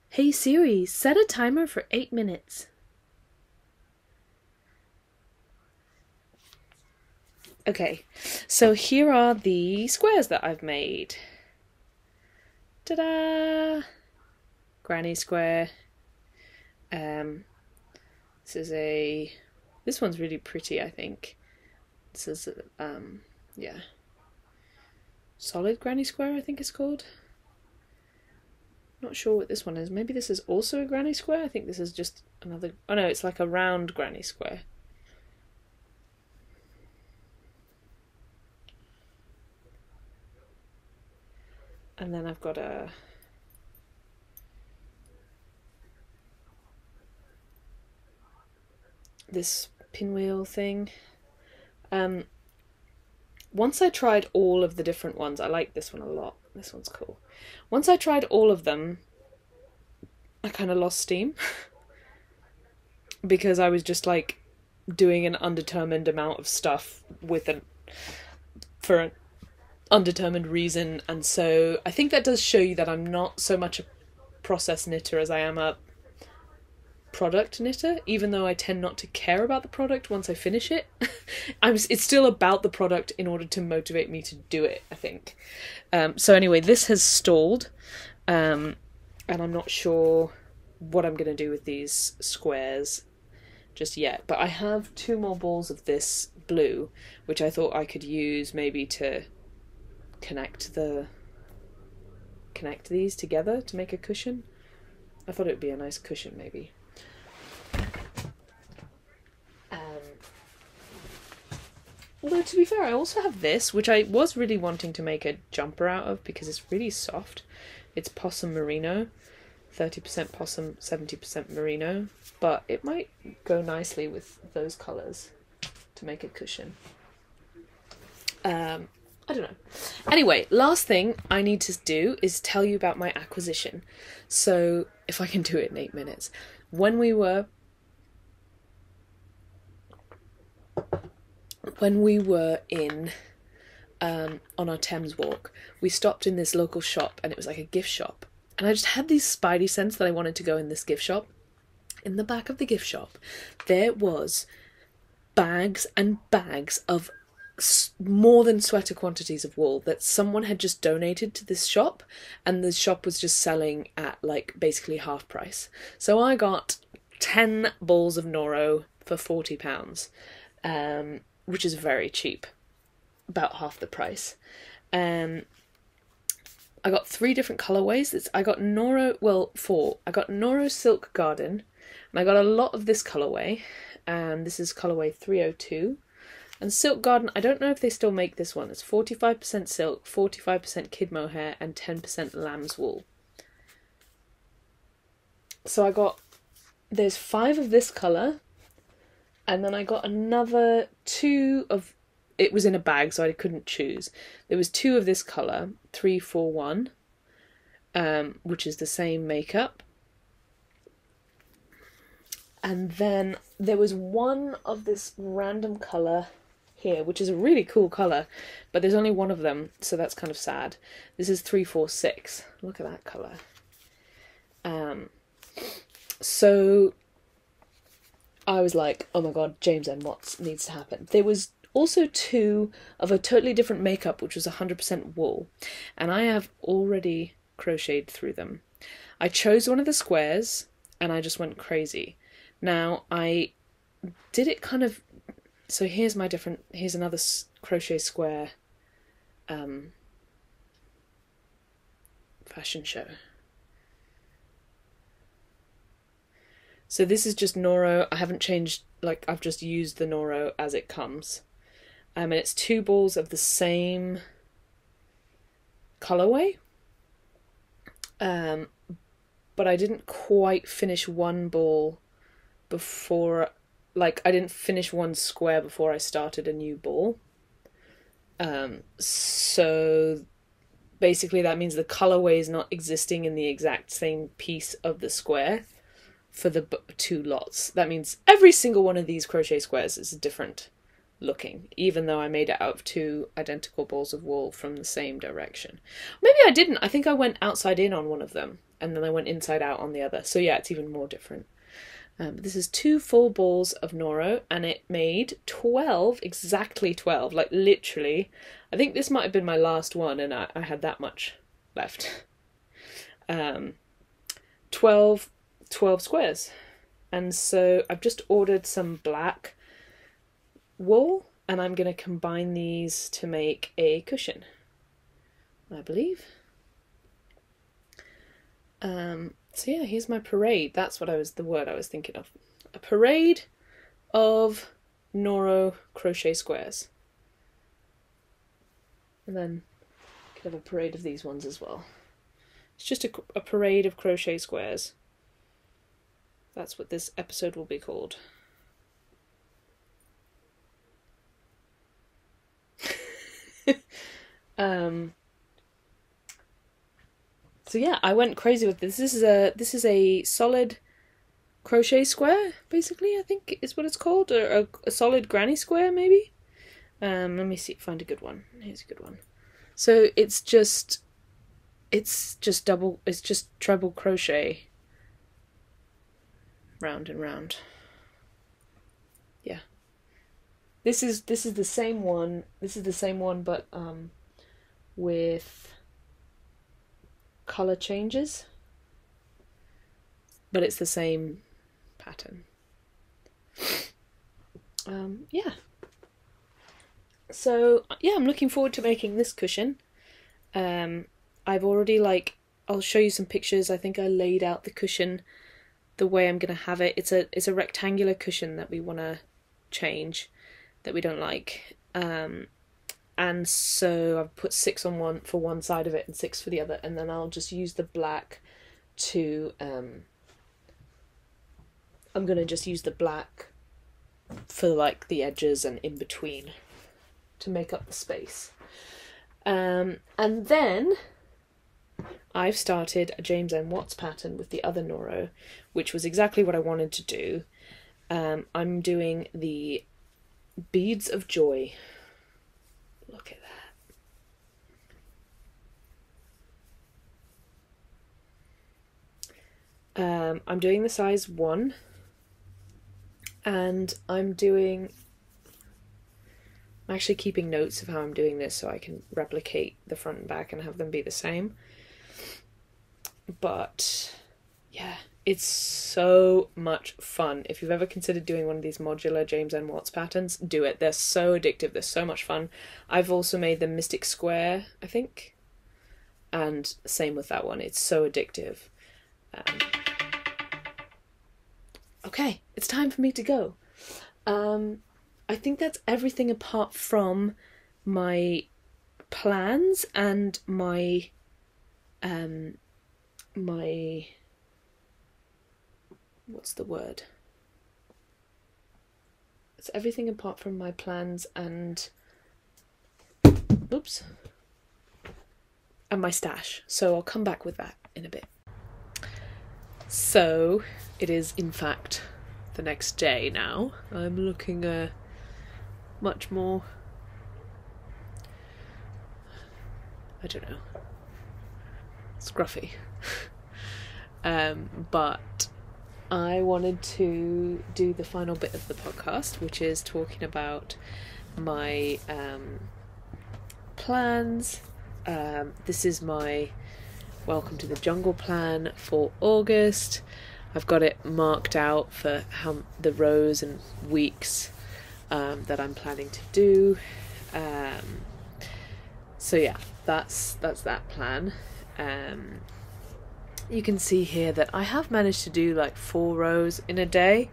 Hey Siri, set a timer for 8 minutes. Okay, so here are the squares that I've made. Ta-da! Granny square. This one's really pretty, I think. This is, yeah. Solid granny square, I think it's called. Not sure what this one is. Maybe this is also a granny square? I think this is just another... Oh no, it's like a round granny square. And then I've got this pinwheel thing. once I tried all of the different ones, I like this one a lot. This one's cool. Once I tried all of them, I kind of lost steam because I was just like doing an undetermined amount of stuff for an undetermined reason, and so I think that does show you that I'm not so much a process knitter as I am a product knitter, even though I tend not to care about the product once I finish it. It's still about the product in order to motivate me to do it, I think. So anyway, this has stalled, and I'm not sure what I'm going to do with these squares just yet, but I have 2 more balls of this blue, which I thought I could use maybe to connect these together to make a cushion. I thought it would be a nice cushion, maybe. Although, to be fair, I also have this, which I was really wanting to make a jumper out of because it's really soft. It's possum merino, 30% possum, 70% merino, but it might go nicely with those colours to make a cushion. I don't know. Anyway, last thing I need to do is tell you about my acquisition. So, if I can do it in 8 minutes. When we were in on our Thames walk, we stopped in this local shop, and it was like a gift shop. And I just had these spidey sense that I wanted to go in this gift shop. In the back of the gift shop, there was bags and bags of more than sweater quantities of wool that someone had just donated to this shop, and the shop was just selling at like basically half price. So I got 10 balls of Noro for £40, which is very cheap, about half the price. I got 3 different colourways. I got Noro, well, 4. I got Noro Silk Garden, and I got a lot of this colourway, and this is colourway 302. And Silk Garden, I don't know if they still make this one. It's 45% silk, 45% kid mohair, and 10% lamb's wool. So there's 5 of this colour, and then I got another 2 of, it was in a bag, so I couldn't choose. There was 2 of this colour, 341, which is the same makeup. And then there was 1 of this random colour here, which is a really cool colour, but there's only 1 of them, so that's kind of sad. This is 346. Look at that colour. So I was like, oh my god, James and Watts needs to happen. There was also 2 of a totally different makeup, which was 100% wool, and I have already crocheted through them. I chose one of the squares, and I just went crazy. Now, I did it kind of, so here's another crochet square fashion show. So this is just Noro. I haven't changed, like, I've just used the Noro as it comes. And it's 2 balls of the same colourway. But I didn't quite finish 1 ball before, like, I didn't finish 1 square before I started a new ball. So basically that means the colourway is not existing in the exact same piece of the square for the 2 lots. That means every single one of these crochet squares is different looking, even though I made it out of 2 identical balls of wool from the same direction. Maybe I didn't. I think I went outside in on one of them, and then I went inside out on the other. So yeah, it's even more different. This is 2 full balls of Noro, and it made 12, exactly 12, like literally. I think this might have been my last one, and I had that much left. 12 squares. And so I've just ordered some black wool, and I'm going to combine these to make a cushion, I believe. So yeah, here's my parade. That's the word I was thinking of. A parade of Noro crochet squares. And then I could have a parade of these ones as well. It's just a parade of crochet squares. That's what this episode will be called. So yeah, I went crazy with this. This is a solid crochet square, basically, I think is what it's called, or a solid granny square, maybe. Let me see, find a good one. Here's a good one. So it's just treble crochet, round and round. Yeah. This is the same one. This is the same one, but with color changes. But it's the same pattern. Yeah. So yeah, I'm looking forward to making this cushion. I've already I'll show you some pictures. I think I laid out the cushion the way I'm gonna have it. It's a rectangular cushion that we wanna change, that we don't like. And so I've put 6 on one for one side of it and 6 for the other, and then I'll just use the black to I'm gonna just use the black for like the edges and in between to make up the space. And then I've started a James N. Watts pattern with the other Noro, which was exactly what I wanted to do. I'm doing the Beads of Joy. Look at that. I'm doing the size 1, and I'm actually keeping notes of how I'm doing this so I can replicate the front and back and have them be the same. But yeah, it's so much fun. If you've ever considered doing one of these modular James N. Watts patterns, do it. They're so addictive. They're so much fun. I've also made the Mystic Square, I think, and same with that one. It's so addictive. Okay, it's time for me to go. I think that's everything apart from my plans and my what's the word? It's everything apart from my plans and my stash. So I'll come back with that in a bit. So it is in fact the next day now. I'm looking much more, I don't know, scruffy. But I wanted to do the final bit of the podcast, which is talking about my plans. This is my Welcome to the Jungle plan for August. I've got it marked out for how the rows and weeks that I'm planning to do. So yeah, that's that plan. You can see here that I have managed to do like 4 rows in a day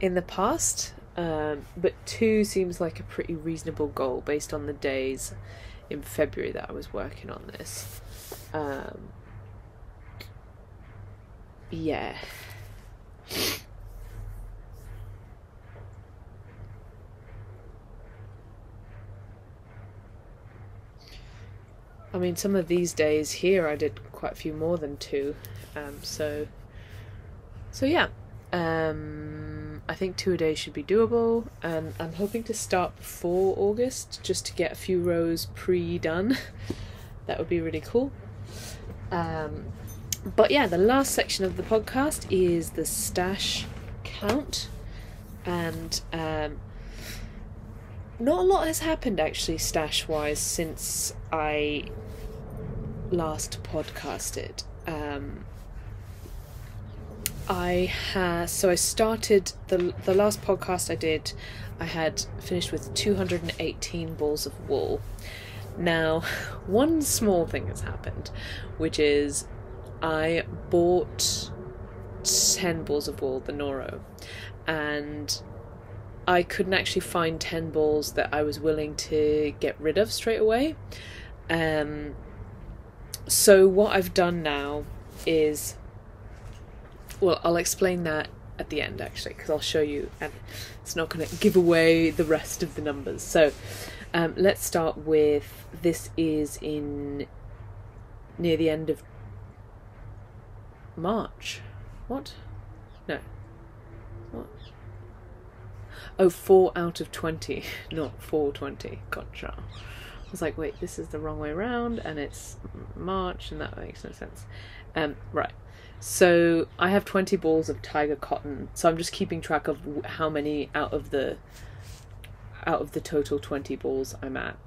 in the past, but 2 seems like a pretty reasonable goal based on the days in February that I was working on this. Yeah. I mean, some of these days here I did quite a few more than 2, so yeah, I think 2 a day should be doable, and I'm hoping to start before August just to get a few rows pre-done. That would be really cool. But yeah, the last section of the podcast is the stash count, and not a lot has happened actually stash-wise since I last podcasted. So I started the last podcast I did, I had finished with 218 balls of wool. Now, one small thing has happened, which is I bought 10 balls of wool, the Noro, and I couldn't actually find 10 balls that I was willing to get rid of straight away. So what I've done now is, well, I'll explain that at the end actually, because I'll show you, and it's not going to give away the rest of the numbers. So Let's start with, this is in near the end of March. What? No. What? Oh, 4 out of 20, not 420. Gotcha. I was like, wait, this is the wrong way around, and it's March, and that makes no sense. Right. So I have 20 balls of tiger cotton. So I'm just keeping track of how many out of the total 20 balls I'm at.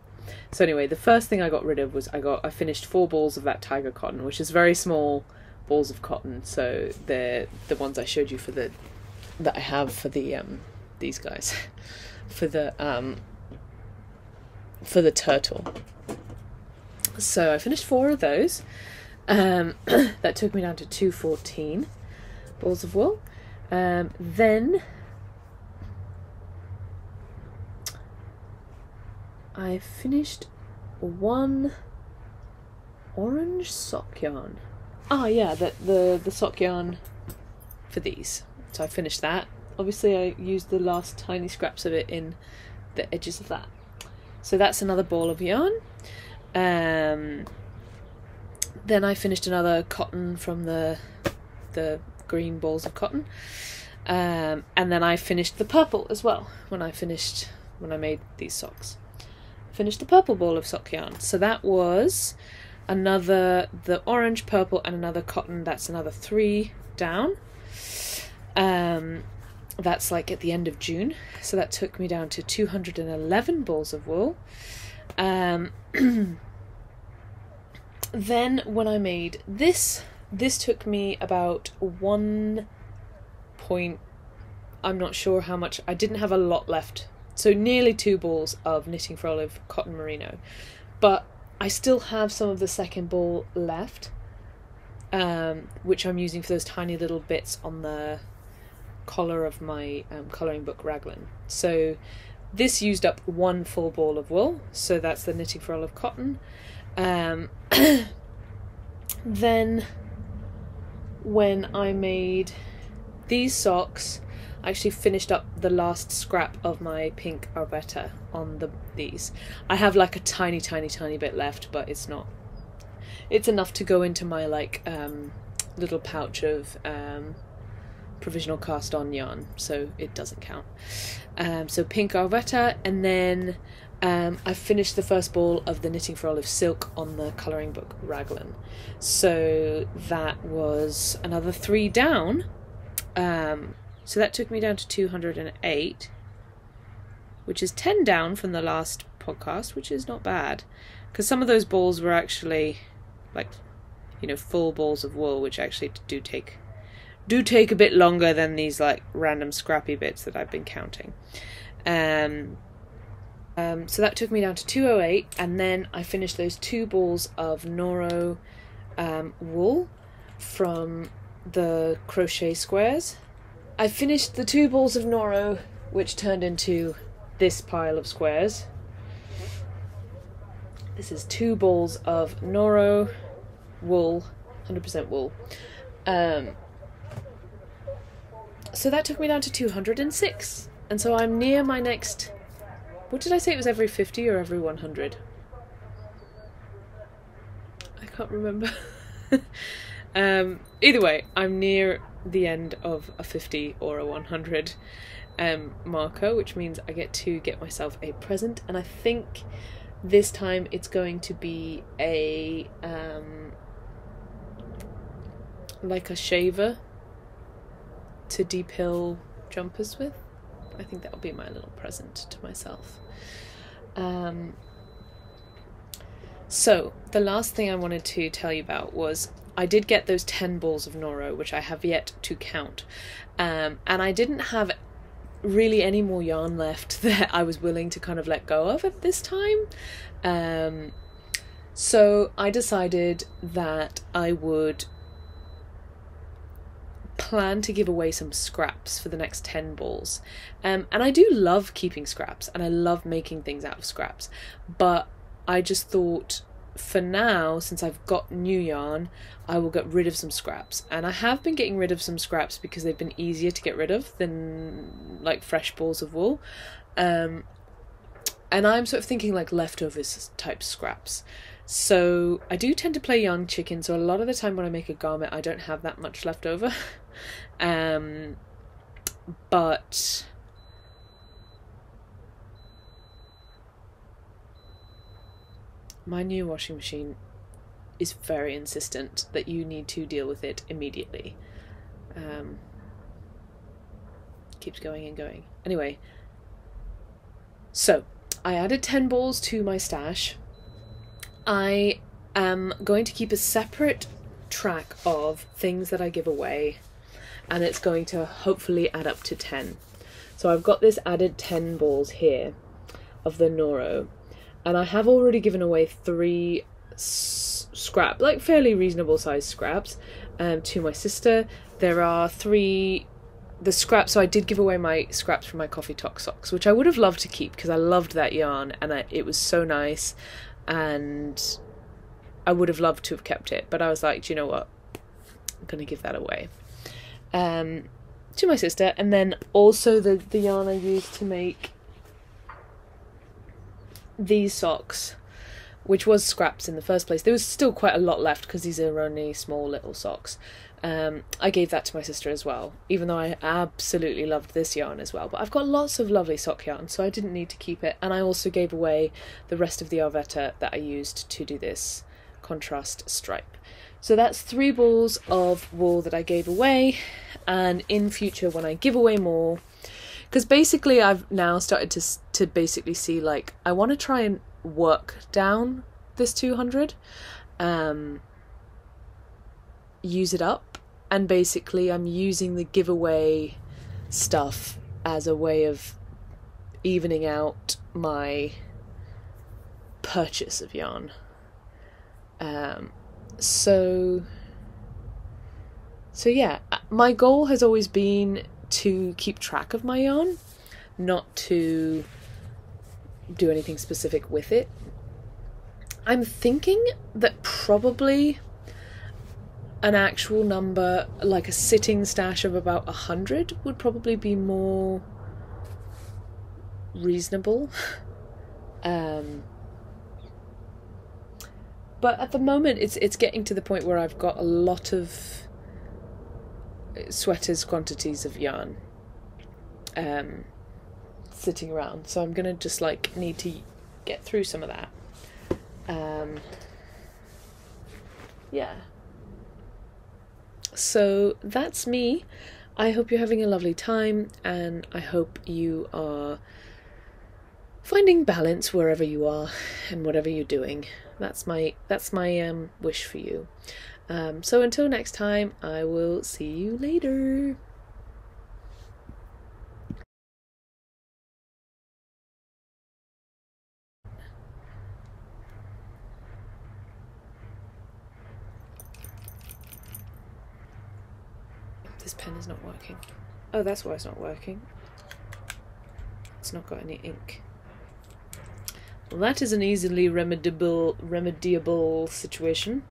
So anyway, the first thing I got rid of was I finished 4 balls of that tiger cotton, which is very small balls of cotton. So they're the ones I showed you that I have for the these guys for the turtle. So I finished 4 of those. That took me down to 214 balls of wool. Then I finished 1 orange sock yarn. Ah, yeah, the sock yarn for these. So I finished that. Obviously I used the last tiny scraps of it in the edges of that. So that's another ball of yarn. Then I finished another cotton from the green balls of cotton. And then I finished the purple as well when I made these socks. Finished the purple ball of sock yarn. So that was the orange, purple, and another cotton. That's another 3 down. That's like at the end of June. So that took me down to 211 balls of wool. Then when I made this took me about 1 point, I'm not sure how much, I didn't have a lot left. So nearly 2 balls of knitting for olive cotton merino. But I still have some of the second ball left, which I'm using for those tiny little bits on the collar of my colouring book raglan. So this used up 1 full ball of wool, so that's the knitting for olive cotton. Then when I made these socks, I actually finished up the last scrap of my pink Arvetta on these. I have like a tiny bit left, but it's enough to go into my like little pouch of provisional cast on yarn, so it doesn't count. So pink Arvetta, and then I finished the first ball of the knitting for olive silk on the colouring book raglan. So that was another 3 down. So that took me down to 208, which is 10 down from the last podcast, which is not bad, because some of those balls were actually like, full balls of wool, which actually do take a bit longer than these like random scrappy bits that I've been counting. So that took me down to 208, and then I finished those 2 balls of Noro wool from the crochet squares. I finished the 2 balls of Noro, which turned into this pile of squares. This is 2 balls of Noro wool, 100% wool. So that took me down to 206. And so I'm near my next... What did I say? It was every 50 or every 100? I can't remember. Either way, I'm near the end of a 50 or a 100 marker, which means I get to get myself a present, and I think this time it's going to be a like a shaver to depill jumpers with. I think that'll be my little present to myself. So the last thing I wanted to tell you about was I did get those 10 balls of Noro, which I have yet to count, and I didn't have really any more yarn left that I was willing to kind of let go of at this time. So I decided that I would plan to give away some scraps for the next 10 balls. And I do love keeping scraps, and I love making things out of scraps, but I just thought for now, since I've got new yarn, I will get rid of some scraps. And I have been getting rid of some scraps because they've been easier to get rid of than like fresh balls of wool. And And I'm sort of thinking like leftovers type scraps. So I do tend to play young chicken, so a lot of the time when I make a garment I don't have that much left over. But my new washing machine is very insistent that you need to deal with it immediately. Keeps going and going. Anyway, so I added 10 balls to my stash. I am going to keep a separate track of things that I give away, and it's going to hopefully add up to 10. So I've got this added 10 balls here of the Noro, and I have already given away 3 scrap, like fairly reasonable sized scraps, to my sister. There are 3 the scraps, so I did give away my scraps from my coffee talk socks, which I would have loved to keep because I loved that yarn and it was so nice, and I would have loved to have kept it, but I was like, do you know what, I'm gonna give that away to my sister. And then also the yarn I used to make these socks, which was scraps in the first place, there was still quite a lot left because these are only small little socks. I gave that to my sister as well, even though I absolutely loved this yarn as well. But I've got lots of lovely sock yarn, so I didn't need to keep it. And I also gave away the rest of the Arvetta that I used to do this contrast stripe. So that's 3 balls of wool that I gave away. And in future, when I give away more, because basically I've now started to basically see, like, I want to try and work down this 200, use it up, and basically I'm using the giveaway stuff as a way of evening out my purchase of yarn. So yeah, my goal has always been to keep track of my yarn, not to do anything specific with it. I'm thinking that probably an actual number, like a sitting stash of about 100, would probably be more reasonable. But at the moment it's getting to the point where I've got a lot of sweaters quantities of yarn sitting around, so I'm gonna just like need to get through some of that. Yeah, so that's me. I hope you're having a lovely time, and I hope you are finding balance wherever you are and whatever you're doing. That's my wish for you. So until next time, I will see you later. This pen is not working. Oh, that's why it's not working. It's not got any ink. Well, that is an easily remediable situation.